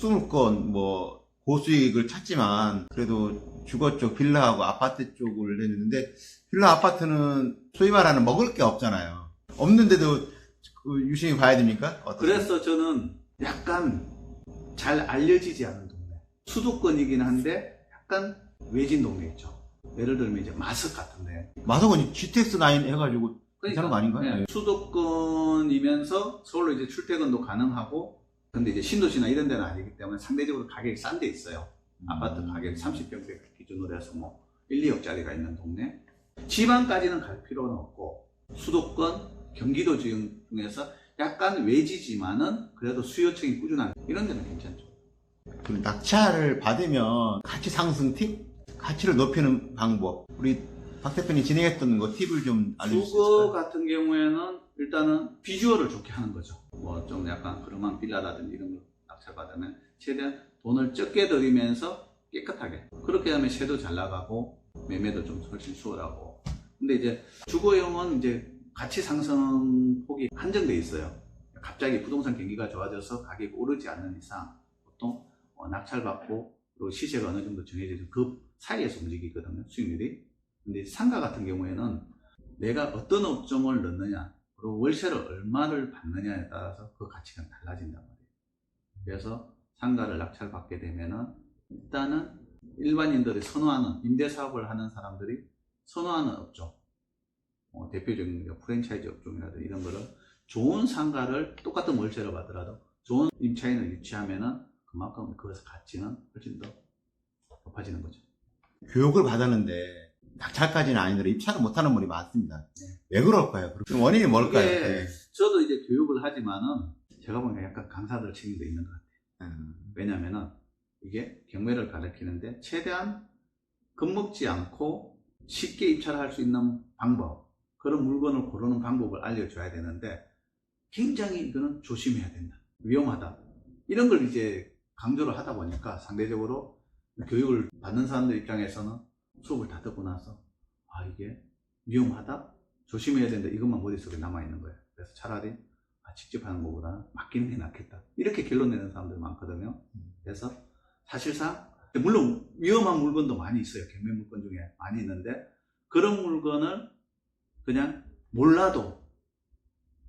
수도권 뭐 고수익을 찾지만 그래도 주거 쪽 빌라하고 아파트 쪽을 내는데 빌라 아파트는 소위 말하는 먹을 게 없잖아요. 없는데도 유심히 봐야 됩니까? 그래서 저는 약간 잘 알려지지 않은 동네, 수도권이긴 한데 약간 외진 동네 있죠. 예를 들면 이제 마석 같은데. 마석은 GTX9 해가지고 괜찮은 거 아닌가요? 네. 수도권이면서 서울로 이제 출퇴근도 가능하고, 근데 이제 신도시나 이런 데는 아니기 때문에 상대적으로 가격이 싼 데 있어요. 아파트 가격 30평대 기준으로 해서 뭐 1, 2억짜리가 있는 동네. 지방까지는 갈 필요는 없고, 수도권, 경기도 지역 중에서 약간 외지지만은 그래도 수요층이 꾸준한 이런 데는 괜찮죠. 그럼 낙찰을 받으면 가치 상승 팁? 가치를 높이는 방법. 우리 박 대표님 진행했던 거 팁을 좀 알려주실 수 주거 있을까요? 같은 경우에는 일단은 비주얼을 좋게 하는 거죠. 뭐 좀 약간 그름한 빌라라든지 이런 거 낙찰받으면 최대한 돈을 적게 들이면서 깨끗하게. 그렇게 하면 세도 잘 나가고 매매도 좀 훨씬 수월하고. 근데 이제 주거용은 이제 가치 상승 폭이 한정돼 있어요. 갑자기 부동산 경기가 좋아져서 가격이 오르지 않는 이상 보통 낙찰받고 그리고 시세가 어느 정도 정해져서 그 사이에서 움직이거든요, 수익률이. 근데 상가 같은 경우에는 내가 어떤 업종을 넣느냐 그리고 월세를 얼마를 받느냐에 따라서 그 가치가 달라진단 말이에요. 그래서 상가를 낙찰받게 되면은 일단은 일반인들이 선호하는, 임대사업을 하는 사람들이 선호하는 업종, 대표적인 프랜차이즈 업종이라든지 이런 거를 좋은 상가를 똑같은 월세를 받더라도 좋은 임차인을 유치하면은 그만큼 그 가치는 훨씬 더 높아지는 거죠. 교육을 받았는데 낙찰까지는 아니더라도 입찰을 못하는 분이 많습니다. 네. 왜 그럴까요? 그럼 원인이 뭘까요? 이게 네. 저도 이제 교육을 하지만은 제가 보기엔 약간 강사들 책임도 있는 것 같아요. 왜냐면은 이게 경매를 가르치는데 최대한 겁먹지 않고 쉽게 입찰할 수 있는 방법, 그런 물건을 고르는 방법을 알려줘야 되는데 굉장히 이거는 조심해야 된다, 위험하다, 이런 걸 이제 강조를 하다 보니까 상대적으로 교육을 받는 사람들 입장에서는 수업을 다 듣고 나서 이게 위험하다, 조심해야 된다, 이것만 머릿속에 남아있는 거예요. 그래서 차라리 직접 하는 것보다 맡기는 게 낫겠다, 이렇게 결론 내는 사람들 많거든요. 그래서 사실상 물론 위험한 물건도 많이 있어요. 경매 물건 중에 많이 있는데 그런 물건을 그냥 몰라도,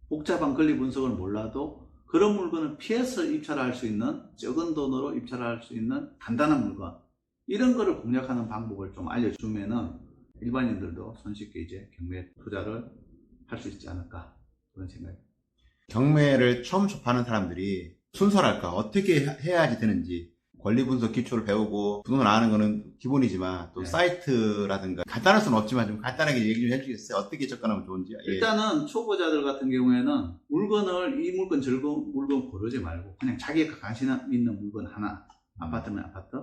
복잡한 권리 분석을 몰라도 그런 물건을 피해서 입찰할 수 있는, 적은 돈으로 입찰할 수 있는 간단한 물건, 이런 거를 공략하는 방법을 좀 알려주면은 일반인들도 손쉽게 이제 경매 투자를 할 수 있지 않을까, 그런 생각입니다. 경매를 처음 접하는 사람들이 순서랄까 어떻게 해야지 되는지 권리 분석 기초를 배우고 부동산 아는 거는 기본이지만 또 네. 사이트라든가 간단할 수는 없지만 좀 간단하게 얘기 좀 해주겠어요? 어떻게 접근하면 좋은지. 일단은 초보자들 같은 경우에는 물건을 이 물건 저건 물건 고르지 말고 그냥 자기가 관심 있는 물건 하나, 아파트면 아파트,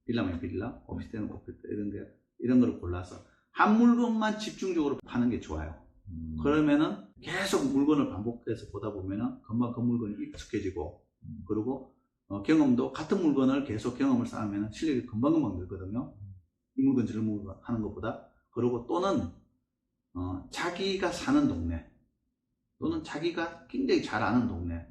빌라면 빌라, 오피스텔은 오피스텔, 이런 거를 골라서 한 물건만 집중적으로 파는 게 좋아요. 그러면은 계속 물건을 반복해서 보다 보면은 금방 그 물건이 익숙해지고, 그리고 경험도, 같은 물건을 계속 경험을 쌓으면 실력이 금방금방 늘거든요. 이 물건 저런 물건 하는 것보다. 그리고 또는 자기가 사는 동네 또는 자기가 굉장히 잘 아는 동네,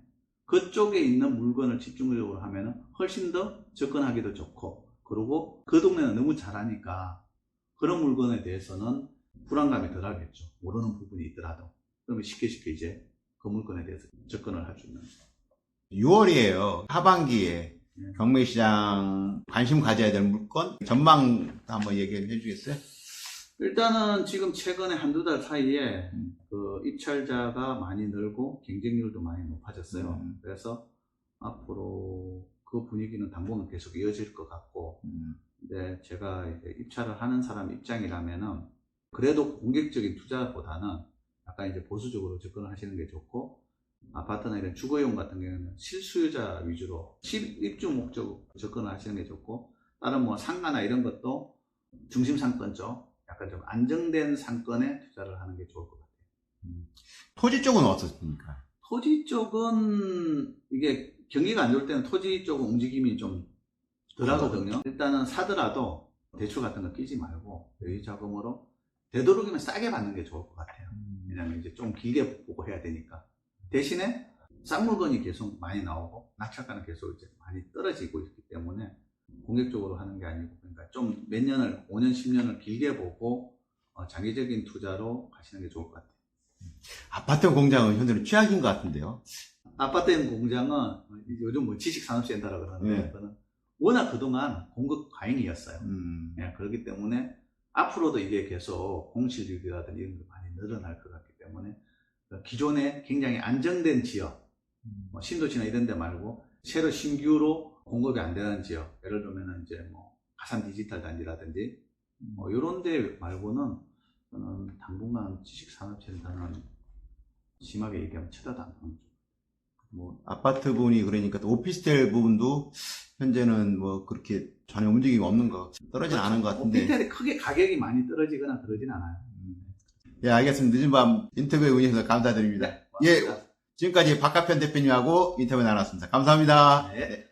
그쪽에 있는 물건을 집중적으로 하면 훨씬 더 접근하기도 좋고, 그리고 그 동네는 너무 잘하니까 그런 물건에 대해서는 불안감이 덜 하겠죠. 모르는 부분이 있더라도. 그러면 쉽게 이제 그 물건에 대해서 접근을 할 수 있는. 6월이에요. 하반기에 네. 경매시장 관심 가져야 될 물건 전망 한번 얘기해 주겠어요? 일단은 지금 최근에 한두 달 사이에 그 입찰자가 많이 늘고 경쟁률도 많이 높아졌어요. 그래서 앞으로 그 분위기는 당분간 계속 이어질 것 같고, 근데 제가 이제 입찰을 하는 사람 입장이라면은 그래도 공격적인 투자보다는 약간 이제 보수적으로 접근을 하시는 게 좋고, 아파트나 이런 주거용 같은 경우는 실수요자 위주로 입주 목적 접근을 하시는 게 좋고, 다른 뭐 상가나 이런 것도 중심 상권 쪽 약간 좀 안정된 상권에 투자를 하는 게 좋을 것 같아요. 토지 쪽은 어떻습니까? 토지 쪽은 이게 경기가 안 좋을 때는 토지 쪽은 움직임이 좀 덜 하거든요. 일단은 사더라도 대출 같은 거 끼지 말고 여유 자금으로 되도록이면 싸게 받는 게 좋을 것 같아요. 왜냐면 이제 좀 길게 보고 해야 되니까. 대신에 싼 물건이 계속 많이 나오고 낙찰가는 계속 이제 많이 떨어지고 있기 때문에 공격적으로 하는 게 아니고, 그러니까 좀 몇 년을 5년 10년을 길게 보고 장기적인 투자로 가시는 게 좋을 것 같아요. 아파트 공장은 현재는 취약인 것 같은데요. 아파트 공장은 요즘 뭐 지식산업센터라고 그러는데 네. 그거는 워낙 그동안 공급 과잉이었어요. 예, 그렇기 때문에 앞으로도 이게 계속 공실률이라든지 이런 게 많이 늘어날 것 같기 때문에 기존에 굉장히 안정된 지역, 뭐 신도시나 이런 데 말고 새로 신규로 공급이 안 되는 지역, 예를 들면 이제 뭐 가산 디지털 단지라든지 뭐 이런 데 말고는 저는 당분간 지식산업센터는 심하게 얘기하면 쳐다도 안 보는 쪽. 뭐 아파트 부분이 그러니까 또 오피스텔 부분도 현재는 뭐 그렇게 전혀 움직임이 없는 거 떨어지는 않은 것 같은데. 오피스텔이 크게 가격이 많이 떨어지거나 그러진 않아요. 예, 알겠습니다. 늦은 밤 인터뷰에 응해주셔서 감사드립니다. 예, 지금까지 박가편 대표님하고 인터뷰 나눴습니다. 감사합니다. 네.